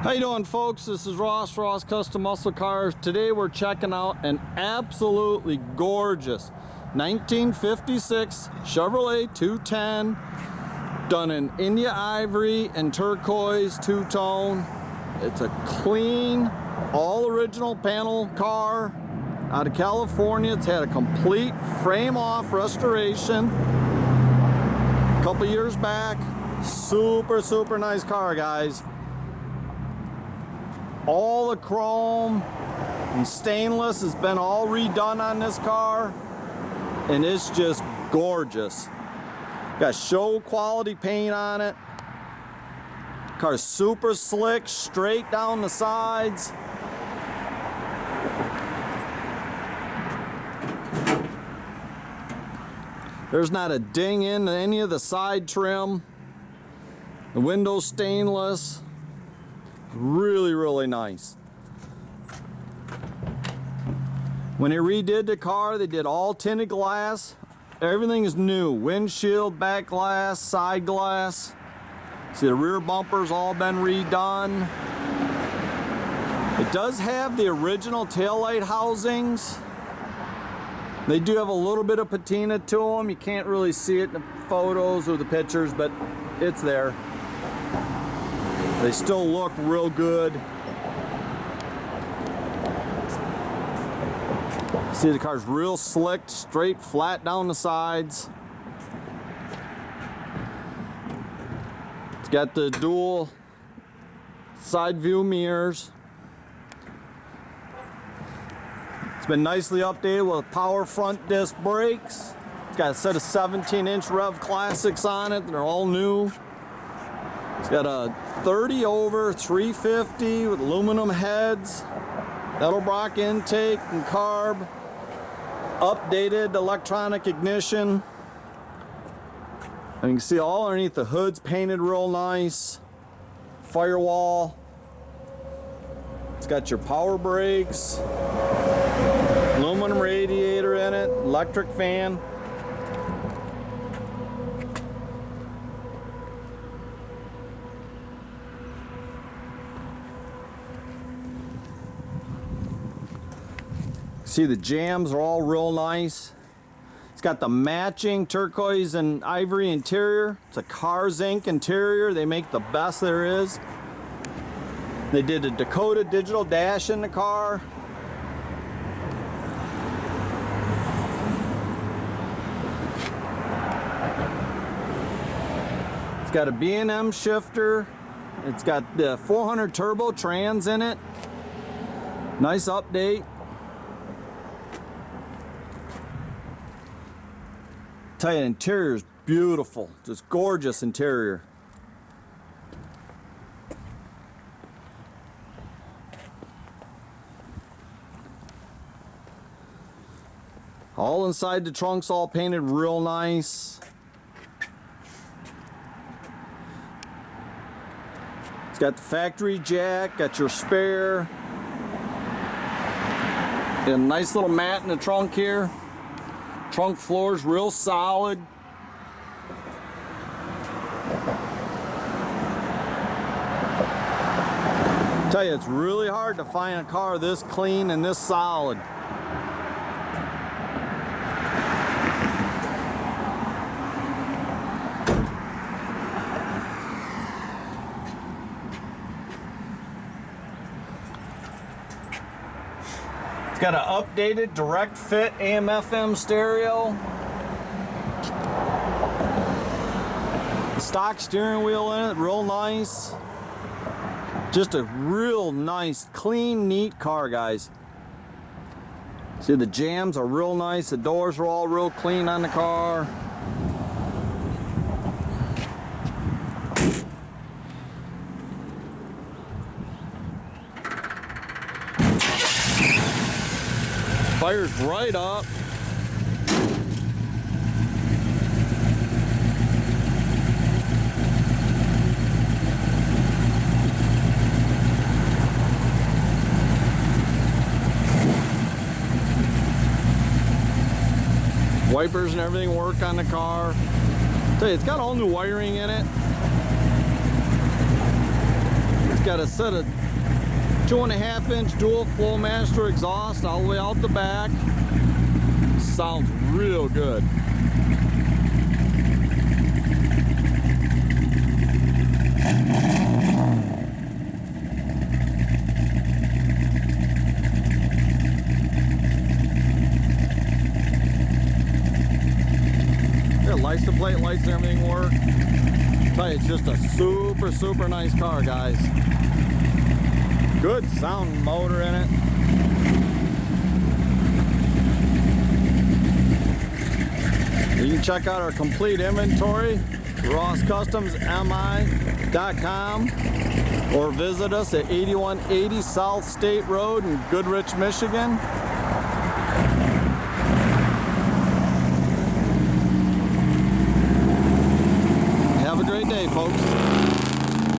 How you doing, folks? This is Ross Custom Muscle Cars. Today we're checking out an absolutely gorgeous 1956 Chevrolet 210 done in India Ivory and Turquoise two-tone. It's a clean, all original panel car out of California. It's had a complete frame-off restoration a couple years back. Super nice car, guys. All the chrome and stainless has been all redone on this car, and it's just gorgeous. Got show quality paint on it. Car's super slick, straight down the sides. There's not a ding in any of the side trim. The window's stainless. Really nice. When they redid the car, they did all tinted glass. Everything is new. Windshield, back glass, side glass. See, the rear bumper's all been redone. It does have the original taillight housings. They do have a little bit of patina to them. You can't really see it in the photos or the pictures, but it's there. They still look real good. See, the car's real slick, straight, flat down the sides. It's got the dual side view mirrors. It's been nicely updated with power front disc brakes. It's got a set of 17-inch Rev Classics on it. They're all new. It's got a 30 over 350 with aluminum heads, Edelbrock intake and carb, updated electronic ignition. And you can see all underneath the hood's painted real nice. Firewall. It's got your power brakes, aluminum radiator in it, electric fan. See, the jams are all real nice. It's got the matching turquoise and ivory interior. It's a car zinc interior. They make the best there is. They did a Dakota Digital dash in the car. It's got a B&M shifter. It's got the 400 turbo trans in it. Nice update. Tell you, the interior is beautiful, just gorgeous interior. All inside the trunk's all painted real nice. It's got the factory jack, got your spare. Got a nice little mat in the trunk here. Trunk floor's real solid. Tell you, it's really hard to find a car this clean and this solid. Got an updated direct fit AM/FM stereo. The stock steering wheel in it, real nice. Just a real nice, clean, neat car, guys. See, the jams are real nice. The doors are all real clean on the car. Fires right up. Wipers and everything work on the car. Tell you, it's got all new wiring in it. It's got a set of 2.5-inch dual flow master exhaust all the way out the back. Sounds real good. Yeah, license plate, lights and everything work. I tell you, it's just a super nice car, guys. Good sound motor in it. You can check out our complete inventory, rosscustomsmi.com, or visit us at 8180 South State Road in Goodrich, Michigan.